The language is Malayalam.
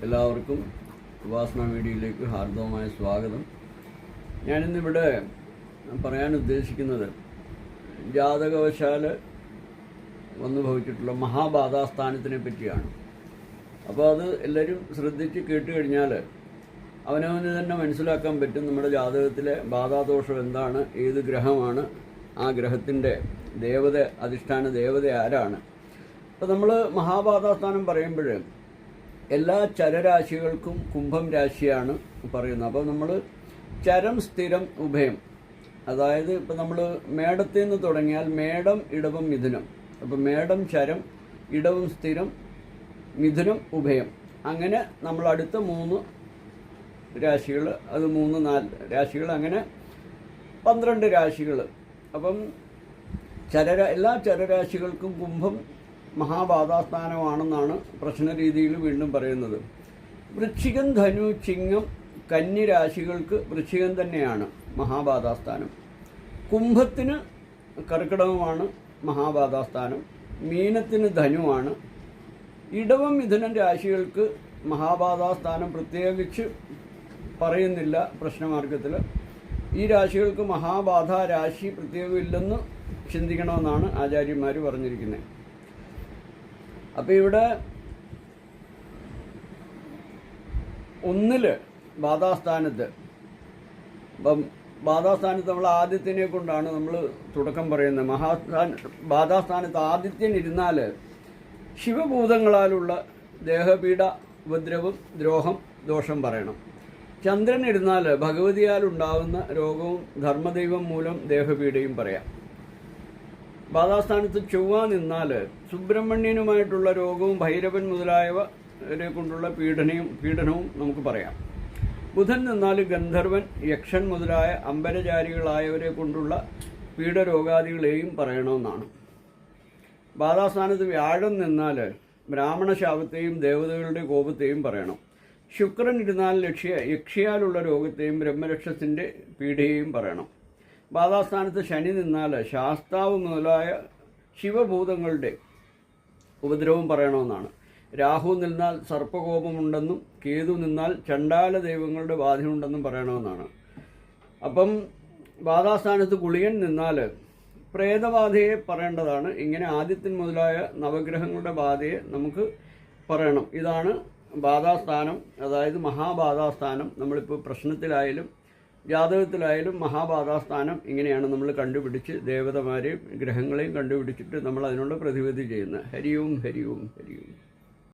എല്ലാവർക്കും ഉപാസന മീഡിയയിലേക്ക് ഹാർദവമായ സ്വാഗതം. ഞാനിന്നിവിടെ പറയാൻ ഉദ്ദേശിക്കുന്നത് ജാതകവശാൽ വന്നു ഭവിച്ചിട്ടുള്ള മഹാബാധാസ്ഥാനത്തിനെ പറ്റിയാണ്. അപ്പോൾ അത് എല്ലാവരും ശ്രദ്ധിച്ച് കേട്ട് കഴിഞ്ഞാൽ അവനവന് തന്നെ മനസ്സിലാക്കാൻ പറ്റും നമ്മുടെ ജാതകത്തിലെ ബാധാദോഷം എന്താണ്, ഏത് ഗ്രഹമാണ്, ആ ഗ്രഹത്തിൻ്റെ ദേവത, അധിഷ്ഠാന ദേവത ആരാണ്. അപ്പോൾ നമ്മൾ മഹാബാധാസ്ഥാനം പറയുമ്പോൾ എല്ലാ ചരരാശികൾക്കും കുംഭം രാശിയാണ് പറയുന്നത്. അപ്പോൾ നമ്മൾ ചരം, സ്ഥിരം, ഉഭയം, അതായത് ഇപ്പോൾ നമ്മൾ മേടത്തിൽ നിന്ന് തുടങ്ങിയാൽ മേടം, ഇടവം, മിഥുനം. അപ്പോൾ മേടം, ചരം, ഇടവം, സ്ഥിരം, മിഥുനം, ഉഭയം, അങ്ങനെ നമ്മൾ അടുത്ത 3 രാശികൾ, അത് 3-4 രാശികൾ, അങ്ങനെ 12 രാശികൾ. അപ്പം എല്ലാ ചരരാശികൾക്കും കുംഭം മഹാബാധാസ്ഥാനമാണെന്നാണ് പ്രശ്നരീതിയിൽ വീണ്ടും പറയുന്നത്. വൃശ്ചികം, ധനു, ചിങ്ങം, കന്നി രാശികൾക്ക് വൃശ്ചികം തന്നെയാണ് മഹാബാധാസ്ഥാനം. കുംഭത്തിന് കർക്കിടകമാണ് മഹാബാധാസ്ഥാനം. മീനത്തിന് ധനുവാണ്. ഇടവം, മിഥുനം രാശികൾക്ക് മഹാബാധാസ്ഥാനം പ്രത്യേകിച്ച് പറയുന്നില്ല പ്രശ്നമാർഗത്തിൽ. ഈ രാശികൾക്ക് മഹാബാധ രാശി പ്രത്യേകമില്ലെന്ന് ചിന്തിക്കണമെന്നാണ് ആചാര്യന്മാർ പറഞ്ഞിരിക്കുന്നത്. അപ്പോൾ ഇവിടെ 1 ബാധാസ്ഥാനത്ത്, ഇപ്പം ബാധാസ്ഥാനത്ത് നമ്മൾ ആദിത്യനെ കൊണ്ടാണ് നമ്മൾ തുടക്കം പറയുന്നത്. ബാധാസ്ഥാനത്ത് ആദിത്യൻ ഇരുന്നാൽ ശിവഭൂതങ്ങളാലുള്ള ദേഹപീഡ, ഉപദ്രവം, ദ്രോഹം, ദോഷം പറയണം. ചന്ദ്രൻ ഇരുന്നാൽ ഭഗവതിയാലുണ്ടാകുന്ന രോഗവും ധർമ്മദൈവം മൂലം ദേഹപീഡയും പറയാം. ബാധാസ്ഥാനത്ത് ചൊവ്വ നിന്നാൽ സുബ്രഹ്മണ്യനുമായിട്ടുള്ള രോഗവും ഭൈരവൻ മുതലായവരെ കൊണ്ടുള്ള പീഡനവും നമുക്ക് പറയാം. ബുധൻ നിന്നാൽ ഗന്ധർവൻ, യക്ഷൻ മുതലായ അമ്പരചാരികളായവരെ കൊണ്ടുള്ള പീഡരോഗാദികളെയും പറയണമെന്നാണ്. ബാധാസ്ഥാനത്ത് വ്യാഴം നിന്നാൽ ബ്രാഹ്മണശാപത്തെയും ദേവതകളുടെ കോപത്തെയും പറയണം. ശുക്രൻ ഇരുന്നാൽ യക്ഷിയാലുള്ള രോഗത്തെയും ബ്രഹ്മരക്ഷസിൻ്റെ പീഡയെയും പറയണം. ബാധാസ്ഥാനത്ത് ശനി നിന്നാൽ ശാസ്താവ് മുതലായ ശിവഭൂതങ്ങളുടെ ഉപദ്രവം പറയണമെന്നാണ്. രാഹു നിന്നാൽ സർപ്പകോപമുണ്ടെന്നും കേതു നിന്നാൽ ചണ്ഡാല ദൈവങ്ങളുടെ ബാധയുണ്ടെന്നും പറയണമെന്നാണ്. അപ്പം ബാധാസ്ഥാനത്ത് കുളിയൻ നിന്നാൽ പ്രേതബാധയെ പറയേണ്ടതാണ്. ഇങ്ങനെ ആദിത്യൻ മുതലായ നവഗ്രഹങ്ങളുടെ ബാധയെ നമുക്ക് പറയണം. ഇതാണ് ബാധാസ്ഥാനം, അതായത് മഹാബാധാസ്ഥാനം. നമ്മളിപ്പോൾ പ്രശ്നത്തിലായാലും ജാതകത്തിലായാലും മഹാബാധാസ്ഥാനം ഇങ്ങനെയാണ് നമ്മൾ കണ്ടുപിടിച്ച് ദേവതമാരെയും ഗ്രഹങ്ങളെയും കണ്ടുപിടിച്ചിട്ട് നമ്മൾ അതിനുള്ള പ്രതിവിധി ചെയ്യുന്നത്. ഹരി ഓം, ഹരി ഓം, ഹരി ഓം.